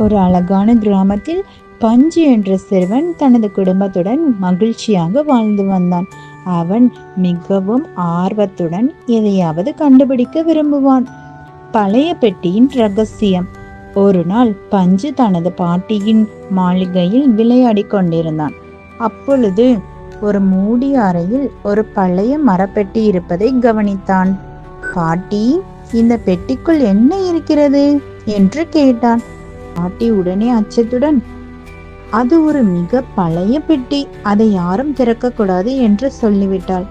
ஒரு அழகான கிராமத்தில் பஞ்சு என்ற சிறுவன் தனது குடும்பத்துடன் மகிழ்ச்சியாக வாழ்ந்து வந்தான். அவன் மிகவும் ஆர்வத்துடன் எதையாவது கண்டுபிடிக்க விரும்புவான். பழைய பெட்டியின் ரகசியம். ஒரு நாள் பஞ்சு தனது பாட்டியின் மாளிகையில் விளையாடி கொண்டிருந்தான். அப்பொழுது ஒரு மூடிய அறையில் ஒரு பழைய மரப்பெட்டி இருப்பதை கவனித்தான். பாட்டி, இந்த பெட்டிக்குள் என்ன இருக்கிறது என்று கேட்டான். பாட்டி உடனே அச்சத்துடன், அது ஒரு மிக பழைய பெட்டி, அதை யாரும் திறக்க கூடாது என்று சொல்லிவிட்டாள்.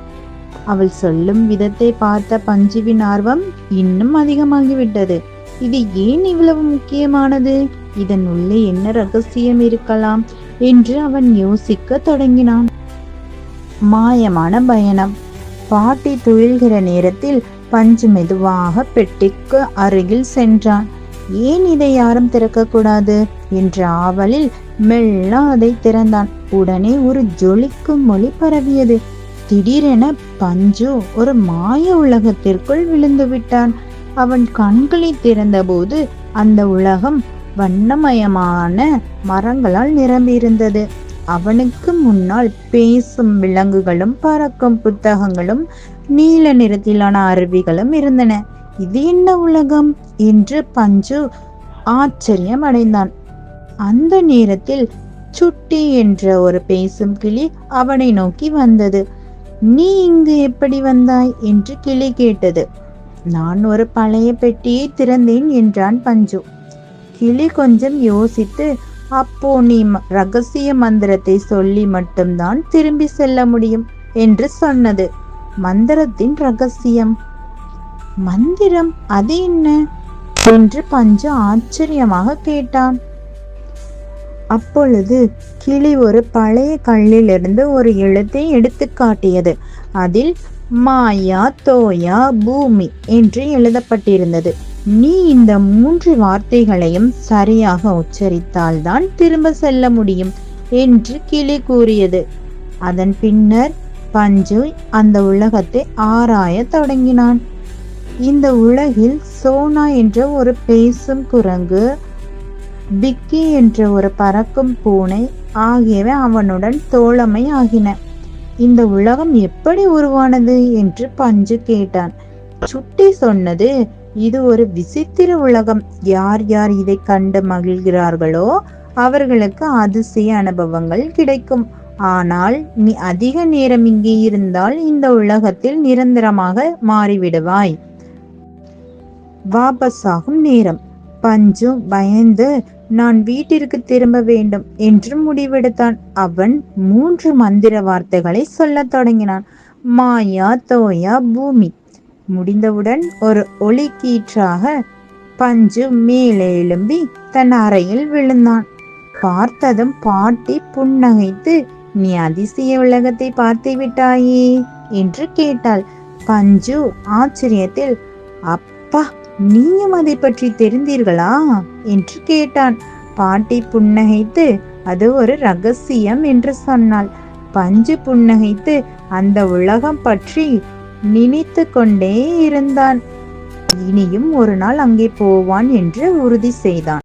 அவள் சொல்லும் விதத்தை பார்த்த பஞ்சுவின் ஆர்வம் இன்னும் அதிகமாகிவிட்டது. இது ஏன் இவ்வளவு முக்கியமானது? இதன் உள்ளே என்ன ரகசியம் இருக்கலாம் என்று அவன் யோசிக்க தொடங்கினான். மாயமான பயணம். பாட்டி துயில்கிற நேரத்தில் பஞ்சு மெதுவாக பெட்டிக்கு அருகில் சென்றான். ஏன் இதை யாரும் திறக்கக்கூடாது என்ற ஆவலில் மெல்ல அதை திறந்தான். உடனே ஒரு ஜொலிக்கும் ஒளி பரவியது. திடீரென பஞ்சு ஒரு மாய உலகத்திற்குள் விழுந்து விட்டான். அவன் கண்களை திறந்தபோது அந்த உலகம் வண்ணமயமான மரங்களால் நிரம்பியிருந்தது. அவனுக்கு முன்னால் பேசும் விலங்குகளும் பறக்கும் புத்தகங்களும் நீல நிறத்திலான அருவிகளும் இருந்தன. இது என்ன உலகம் என்று பஞ்சு ஆச்சரியம் அடைந்தான். அந்த நேரத்தில் சுட்டி என்ற ஒரு பேசும் கிளி அவனை நோக்கி வந்தது. நீ இங்கு எப்படி வந்தாய் என்று கிளி கேட்டது. நான் ஒரு பழைய பெட்டியை திறந்தேன் என்றான் பஞ்சு. கிளி கொஞ்சம் யோசித்து, அப்போ நீ ரகசிய மந்திரத்தை சொல்லி மட்டும்தான் திரும்பி செல்ல முடியும் என்று சொன்னது. மந்திரத்தின் ரகசியம்? மந்திரம், அது என்ன என்று பஞ்சு ஆச்சரியமாக கேட்டான். அப்பொழுது கிளி ஒரு பழைய கல்லிலிருந்து ஒரு எழுத்தை எடுத்து காட்டியது. அதில் மாயா தோயா பூமி என்று எழுதப்பட்டிருந்தது. நீ இந்த 3 வார்த்தைகளையும் சரியாக உச்சரித்தால்தான் திரும்ப செல்ல முடியும் என்று கிளி கூறியது. அதன் பின்னர் பஞ்சு அந்த உலகத்தை ஆராய தொடங்கினான். இந்த உலகில் சோனா என்ற ஒரு பேசும் குரங்கு, பிக்கி என்ற ஒரு பறக்கும் பூனை ஆகியவை அவனுடன் தோழமை ஆகின. இந்த உலகம் எப்படி உருவானது என்று பஞ்சு கேட்டான். சுட்டி சொன்னது, இது ஒரு விசித்திர உலகம். யார் யார் இதை கண்டு மகிழ்கிறார்களோ அவர்களுக்கு அதிசய அனுபவங்கள் கிடைக்கும். ஆனால் நீ அதிக நேரம் இங்கே இருந்தால் இந்த உலகத்தில் நிரந்தரமாக மாறிவிடுவாய். வாபஸாகும் நேரம். பஞ்சு பயந்து நான் வீட்டிற்கு திரும்ப வேண்டும் என்று முடிவெடுத்தான். அவன் 3 மந்திர வார்த்தைகளை சொல்ல தொடங்கினான். மாயா தோயா பூமி. முடிந்தவுடன் ஒரு ஒளி கீற்றாக பஞ்சு மேலே எழும்பி தன் அறையில் விழுந்தான். பார்த்ததும் பாட்டி புன்னகைத்து, நீ அதிசய உலகத்தை பார்த்து விட்டாயே என்று கேட்டாள். பஞ்சு ஆச்சரியத்தில், அப்பா, நீயும் அதை பற்றி தெரிந்தீர்களா என்று கேட்டான். பாட்டி புன்னகைத்து, அது ஒரு ரகசியம் என்று சொன்னாள். பஞ்சு புன்னகைத்து அந்த உலகம் பற்றி நினைத்து கொண்டே இருந்தான். இனியும் ஒரு நாள் அங்கே போவான் என்று உறுதி செய்தான்.